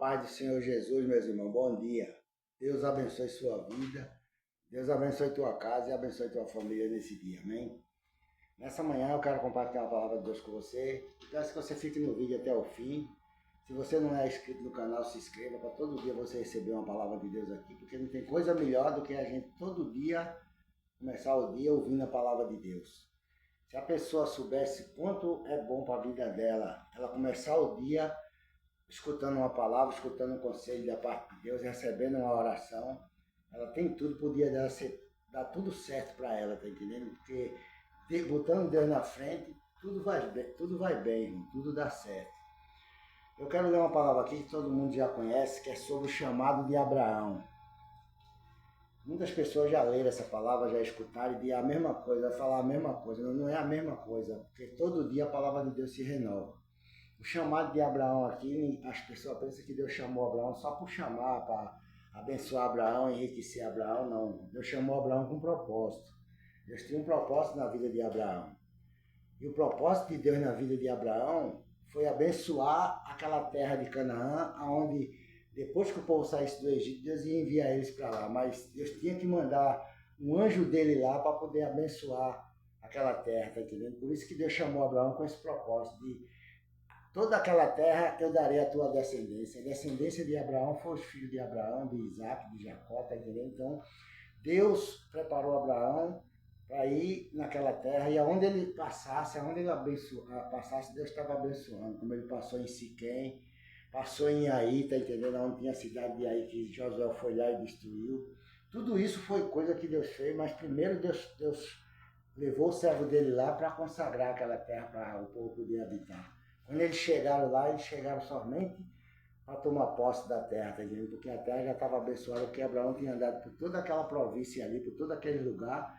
paz do Senhor Jesus, meus irmãos, bom dia. Deus abençoe sua vida, Deus abençoe tua casa e abençoe tua família nesse dia, amém? Nessa manhã eu quero compartilhar uma palavra de Deus com você. Peço que você fique no vídeo até o fim. Se você não é inscrito no canal, se inscreva para todo dia você receber uma palavra de Deus aqui, porque não tem coisa melhor do que a gente todo dia começar o dia ouvindo a palavra de Deus. Se a pessoa soubesse quanto é bom para a vida dela, ela começar o dia escutando uma palavra, escutando um conselho da parte de Deus, recebendo uma oração, ela tem tudo para o dia dela dar tudo certo para ela, tá entendendo? Porque botando Deus na frente, tudo vai bem, irmão, tudo dá certo. Eu quero ler uma palavra aqui que todo mundo já conhece, que é sobre o chamado de Abraão. Muitas pessoas já leram essa palavra, já escutaram e dizem a mesma coisa, vai falar a mesma coisa. Não é a mesma coisa, porque todo dia a palavra de Deus se renova. O chamado de Abraão aqui, as pessoas pensam que Deus chamou Abraão só por chamar, para abençoar Abraão, enriquecer Abraão, não. Deus chamou Abraão com um propósito. Deus tinha um propósito na vida de Abraão. E o propósito de Deus na vida de Abraão foi abençoar aquela terra de Canaã, onde depois que o povo saísse do Egito, Deus ia enviar eles para lá. Mas Deus tinha que mandar um anjo dele lá para poder abençoar aquela terra, tá entendendo? Por isso que Deus chamou Abraão com esse propósito de toda aquela terra eu darei a tua descendência. A descendência de Abraão foi os filhos de Abraão, de Isaac, de Jacó, tá entendendo? Então, Deus preparou Abraão para ir naquela terra e aonde ele passasse, passasse, Deus estava abençoando. Como ele passou em Siquém, passou em Ai, tá entendendo? Onde tinha a cidade de Ai que Josué foi lá e destruiu. Tudo isso foi coisa que Deus fez, mas primeiro Deus levou o servo dele lá para consagrar aquela terra para o povo poder habitar. Quando eles chegaram lá, eles chegaram somente para tomar posse da terra, tá entendendo? Porque a terra já estava abençoada, porque Abraão tinha andado por toda aquela província ali, por todo aquele lugar.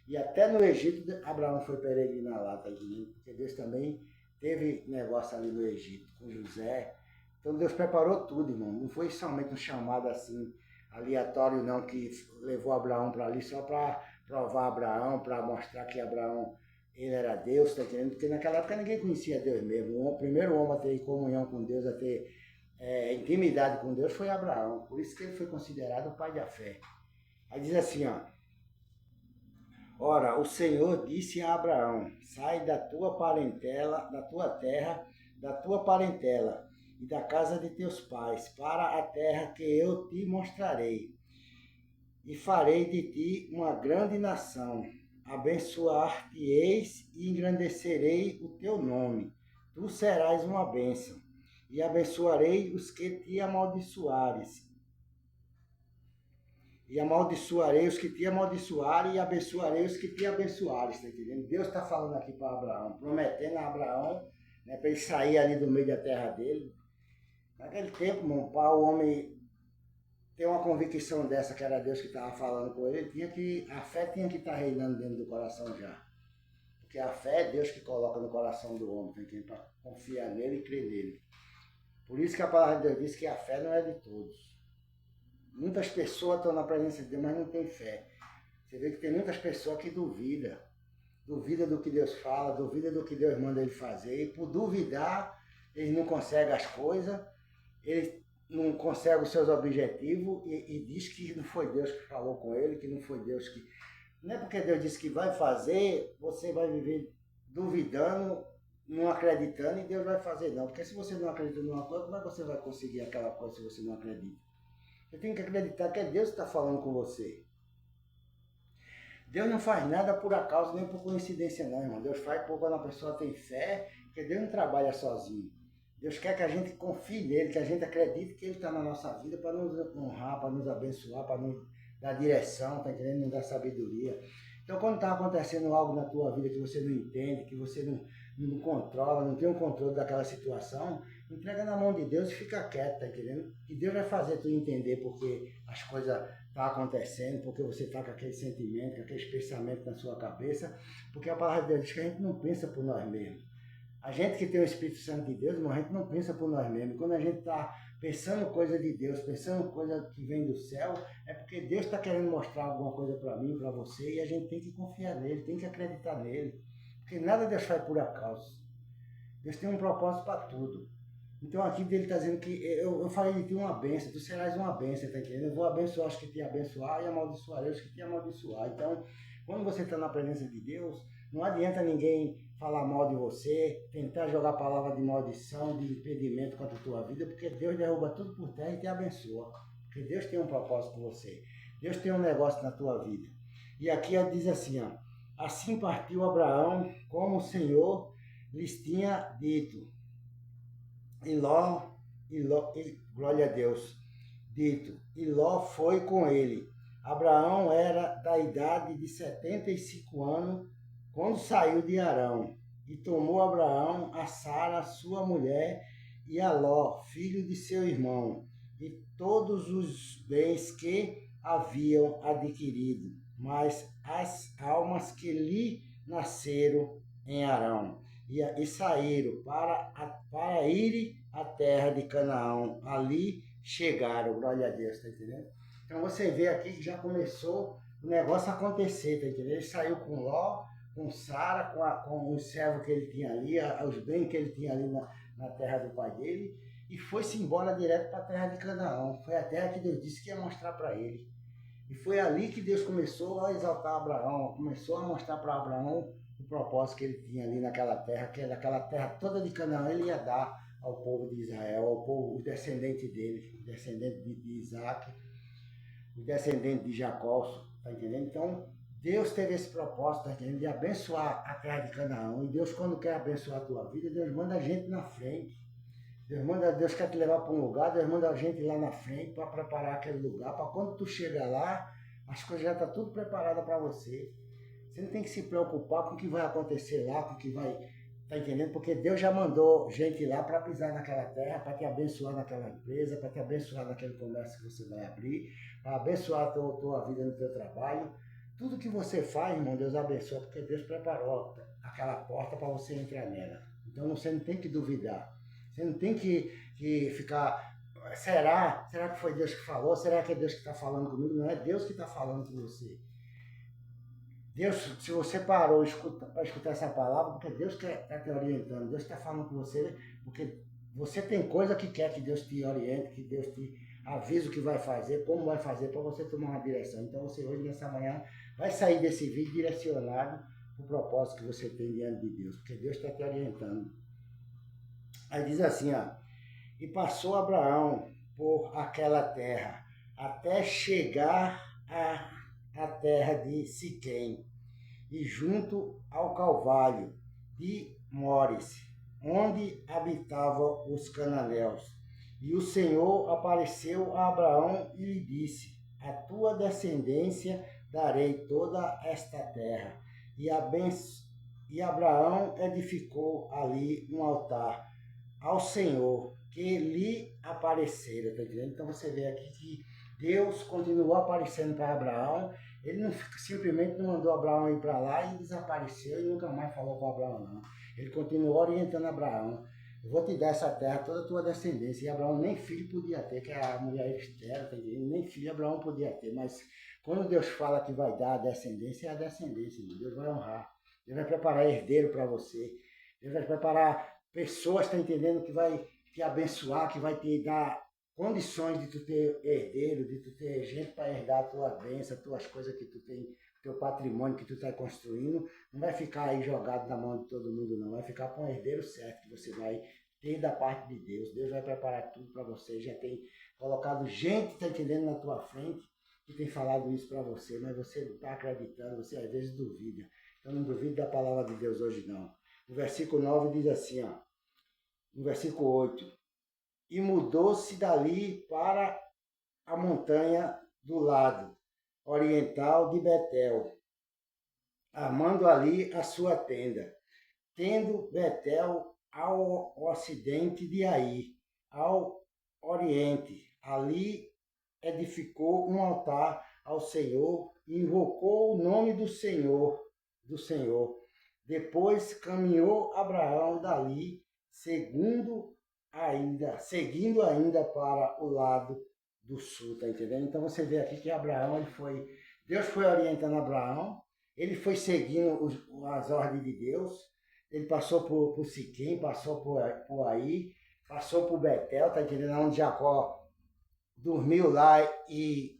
E até no Egito, Abraão foi peregrinar lá, tá entendendo? Porque Deus também teve negócio ali no Egito, com José. Então Deus preparou tudo, irmão. Não foi somente um chamado assim, aleatório não, que levou Abraão para ali só para provar Abraão, para mostrar que Abraão ele era Deus, tá entendendo? Porque naquela época ninguém conhecia Deus mesmo. O primeiro homem a ter comunhão com Deus, a ter intimidade com Deus foi Abraão. Por isso que ele foi considerado o pai da fé. Aí diz assim, ó. Ora, o Senhor disse a Abraão, sai da tua parentela, da tua terra, da tua parentela e da casa de teus pais, para a terra que eu te mostrarei. E farei de ti uma grande nação. Abençoar-te-eis e engrandecerei o teu nome. Tu serás uma bênção. E abençoarei os que te amaldiçoares. E amaldiçoarei os que te amaldiçoarem e abençoarei os que te abençoares. Está entendendo? Deus está falando aqui para Abraão, prometendo a Abraão, né, para ele sair ali do meio da terra dele. Naquele tempo, irmão, para o homem ter uma convicção dessa, que era Deus que estava falando com ele, a fé tinha que estar reinando dentro do coração já. Porque a fé é Deus que coloca no coração do homem, tem para confiar nele e crer nele. Por isso que a palavra de Deus diz que a fé não é de todos. Muitas pessoas estão na presença de Deus, mas não têm fé. Você vê que tem muitas pessoas que duvidam do que Deus fala, duvida do que Deus manda ele fazer, e por duvidar, eles não conseguem as coisas, eles não consegue os seus objetivos e diz que não foi Deus que falou com ele, que não foi Deus que... Não é porque Deus disse que vai fazer, você vai viver duvidando, não acreditando e Deus vai fazer, não. Porque se você não acredita numa coisa, como é que você vai conseguir aquela coisa se você não acredita? Você tem que acreditar que é Deus que está falando com você. Deus não faz nada por acaso, nem por coincidência não, irmão. Deus faz quando a pessoa tem fé, porque Deus não trabalha sozinho. Deus quer que a gente confie nele, que a gente acredite que ele está na nossa vida para nos honrar, para nos abençoar, para nos dar direção, tá entendendo? Nos dar sabedoria. Então, quando está acontecendo algo na tua vida que você não entende, que você não controla, não tem um controle daquela situação, entrega na mão de Deus e fica quieto, tá entendendo? E Deus vai fazer tu entender porque as coisas estão acontecendo, porque você está com aquele sentimento, com aqueles pensamentos na sua cabeça, porque a palavra de Deus diz que a gente não pensa por nós mesmos. A gente que tem o Espírito Santo de Deus, a gente não pensa por nós mesmos. Quando a gente está pensando coisa de Deus, pensando coisa que vem do céu, é porque Deus está querendo mostrar alguma coisa para mim, para você, e a gente tem que confiar nele, tem que acreditar nele. Porque nada Deus faz por acaso. Deus tem um propósito para tudo. Então aqui ele está dizendo que eu falei de ti uma bênção, tu serás uma bênção, tá entendendo? Eu vou abençoar os que te abençoar e amaldiçoarei os que te amaldiçoar. Então, quando você está na presença de Deus, não adianta ninguém falar mal de você, tentar jogar palavra de maldição, de impedimento contra a tua vida, porque Deus derruba tudo por terra e te abençoa. Porque Deus tem um propósito com você. Deus tem um negócio na tua vida. E aqui ele diz assim, ó, assim partiu Abraão, como o Senhor lhes tinha dito. E Ló, glória a Deus, dito, e Ló foi com ele. Abraão era da idade de 75 anos quando saiu de Arão. E tomou Abraão a Sara, sua mulher, e a Ló, filho de seu irmão, e todos os bens que haviam adquirido, mas as almas que lhe nasceram em Arão e saíram para ir à terra de Canaã. Ali chegaram, glória a Deus, tá entendendo? Então você vê aqui que já começou o negócio a acontecer, tá entendendo? Ele saiu com Ló, com Sara, com o servo que ele tinha ali, os bens que ele tinha ali na terra do pai dele, e foi-se embora direto para a terra de Canaã. Foi a terra que Deus disse que ia mostrar para ele. E foi ali que Deus começou a exaltar Abraão, começou a mostrar para Abraão o propósito que ele tinha ali naquela terra, que daquela terra toda de Canaã ele ia dar ao povo de Israel, ao povo, os descendentes dele, os descendentes de Isaac, os descendentes de Jacó, tá entendendo? Então, Deus teve esse propósito, tá entendendo? De abençoar a terra de Canaã. E Deus, quando quer abençoar a tua vida, Deus manda a gente na frente. Deus quer te levar para um lugar, Deus manda a gente lá na frente para preparar aquele lugar, para quando tu chega lá, as coisas já estão tudo preparadas para você. Você não tem que se preocupar com o que vai acontecer lá, com o que vai, tá entendendo? Porque Deus já mandou gente lá para pisar naquela terra, para te abençoar naquela empresa, para te abençoar naquele comércio que você vai abrir, para abençoar a tua vida no teu trabalho. Tudo que você faz, irmão, Deus abençoa, porque Deus preparou aquela porta para você entrar nela. Então você não tem que duvidar. Você não tem que ficar. Será que foi Deus que falou? Será que é Deus que está falando comigo? Não é Deus que está falando com você. Deus, se você parou para escutar essa palavra, porque Deus está te orientando, Deus está falando com você, porque você tem coisa que quer que Deus te oriente, que Deus te avise o que vai fazer, como vai fazer, para você tomar uma direção. Então você hoje, nessa manhã, vai sair desse vídeo direcionado para o propósito que você tem diante de Deus, porque Deus está te orientando. Aí diz assim, ó, e passou Abraão por aquela terra, até chegar à terra de Siquém, e junto ao Calvário de Mores, onde habitavam os cananeus. E o Senhor apareceu a Abraão e lhe disse, a tua descendência darei toda esta terra. E Abraão edificou ali um altar ao Senhor que lhe aparecera, tá entendendo? Então você vê aqui que Deus continuou aparecendo para Abraão. Ele não simplesmente não mandou Abraão ir para lá e desapareceu e nunca mais falou com Abraão, não. Ele continuou orientando Abraão. Eu vou te dar essa terra, toda a tua descendência. E Abraão nem filho podia ter, que a mulher estéril, tá entendendo? Nem filho Abraão podia ter. Mas quando Deus fala que vai dar a descendência, é a descendência, irmão. Deus vai honrar. Deus vai preparar herdeiro para você. Deus vai preparar pessoas, tá entendendo, que vai te abençoar, que vai te dar condições de tu ter herdeiro, de tu ter gente para herdar a tua bênção, as tuas coisas que tu tem, teu patrimônio que tu está construindo, não vai ficar aí jogado na mão de todo mundo, não. Vai ficar com o herdeiro certo que você vai ter da parte de Deus. Deus vai preparar tudo para você. Já tem colocado gente, tá entendendo, na tua frente, que tem falado isso para você, mas você não está acreditando, você às vezes duvida. Então não duvide da palavra de Deus hoje, não. O versículo 9 diz assim, ó, no versículo 8, e mudou-se dali para a montanha do lado oriental de Betel, armando ali a sua tenda, tendo Betel ao ocidente de Ai, ao oriente. Ali edificou um altar ao Senhor e invocou o nome do Senhor. Depois caminhou Abraão dali, seguindo ainda para o lado do sul, tá entendendo? Então você vê aqui que Abraão, Deus foi orientando Abraão, ele foi seguindo as ordens de Deus, ele passou por Siquém, passou por aí, passou por Betel, tá entendendo? Onde Jacó dormiu lá e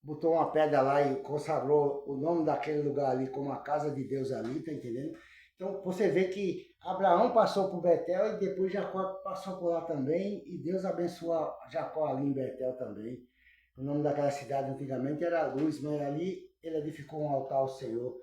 botou uma pedra lá e consagrou o nome daquele lugar ali como a casa de Deus ali, tá entendendo? Então você vê que Abraão passou por Betel e depois Jacó passou por lá também e Deus abençoou Jacó ali em Betel também. O nome daquela cidade antigamente era Luz, mas ali ele edificou um altar ao Senhor.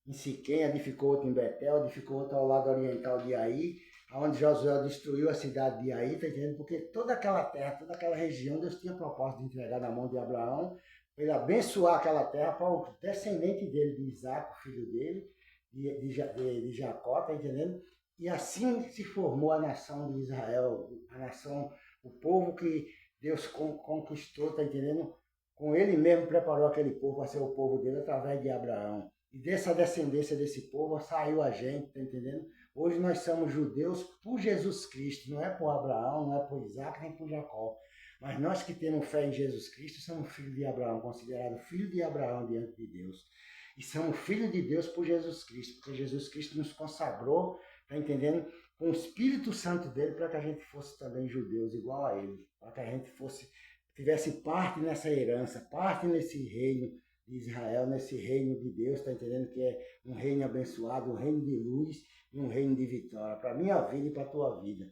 Em Siquém, edificou outro em Betel, edificou outro ao lado oriental de Ai, onde Josué destruiu a cidade de Ai, tá entendendo? Porque toda aquela terra, toda aquela região, Deus tinha propósito de entregar na mão de Abraão, para ele abençoar aquela terra para o descendente dele, de Isaac, o filho dele, de Jacó, tá entendendo? E assim se formou a nação de Israel, a nação, o povo que Deus conquistou, tá entendendo? Com ele mesmo preparou aquele povo para ser o povo dele através de Abraão. E dessa descendência desse povo saiu a gente, tá entendendo? Hoje nós somos judeus por Jesus Cristo, não é por Abraão, não é por Isaac, nem por Jacó. Mas nós que temos fé em Jesus Cristo somos filhos de Abraão, considerados filhos de Abraão diante de Deus. E somos filhos de Deus por Jesus Cristo, porque Jesus Cristo nos consagrou, tá entendendo? Com o Espírito Santo dele para que a gente fosse também judeus igual a ele, para que a gente tivesse parte nessa herança, parte nesse reino de Israel, nesse reino de Deus, tá entendendo? Que é um reino abençoado, um reino de luz e um reino de vitória, para a minha vida e para a tua vida.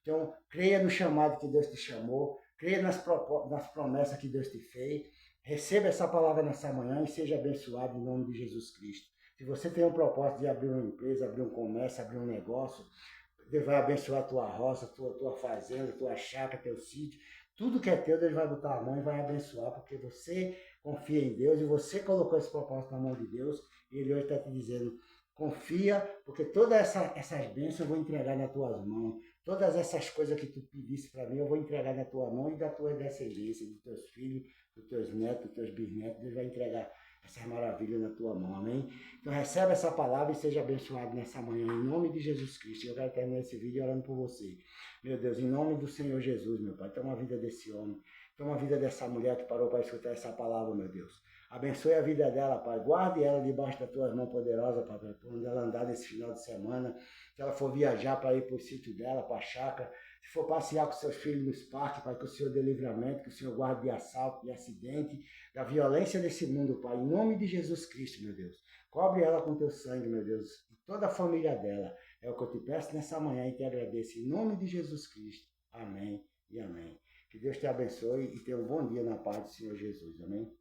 Então, creia no chamado que Deus te chamou, creia nas promessas que Deus te fez, receba essa palavra nessa manhã e seja abençoado em nome de Jesus Cristo. Se você tem um propósito de abrir uma empresa, abrir um comércio, abrir um negócio, Deus vai abençoar a tua roça, tua fazenda, tua chácara, teu sítio. Tudo que é teu, Deus vai botar a mão e vai abençoar, porque você confia em Deus e você colocou esse propósito na mão de Deus. E Ele hoje está te dizendo, confia, porque todas essas bênçãos eu vou entregar nas tuas mãos. Todas essas coisas que tu pedisse para mim, eu vou entregar na tua mão e da tua descendência, dos teus filhos, dos teus netos, dos teus bisnetos. Deus vai entregar essas maravilhas na tua mão, amém? Então recebe essa palavra e seja abençoado nessa manhã, em nome de Jesus Cristo. Eu quero terminar esse vídeo orando por você. Meu Deus, em nome do Senhor Jesus, meu Pai, toma a vida desse homem, toma a vida dessa mulher que parou para escutar essa palavra, meu Deus. Abençoe a vida dela, Pai. Guarde ela debaixo das tuas mãos poderosas, Pai, para onde ela andar nesse final de semana. Se ela for viajar para ir para o sítio dela, para a chácara, se for passear com seus filhos nos parques, Pai, que o Senhor dê livramento, que o Senhor guarde de assalto, de acidente, da violência desse mundo, Pai, em nome de Jesus Cristo, meu Deus. Cobre ela com teu sangue, meu Deus, e toda a família dela. É o que eu te peço nessa manhã e te agradeço, em nome de Jesus Cristo. Amém e amém. Que Deus te abençoe e tenha um bom dia na paz do Senhor Jesus. Amém.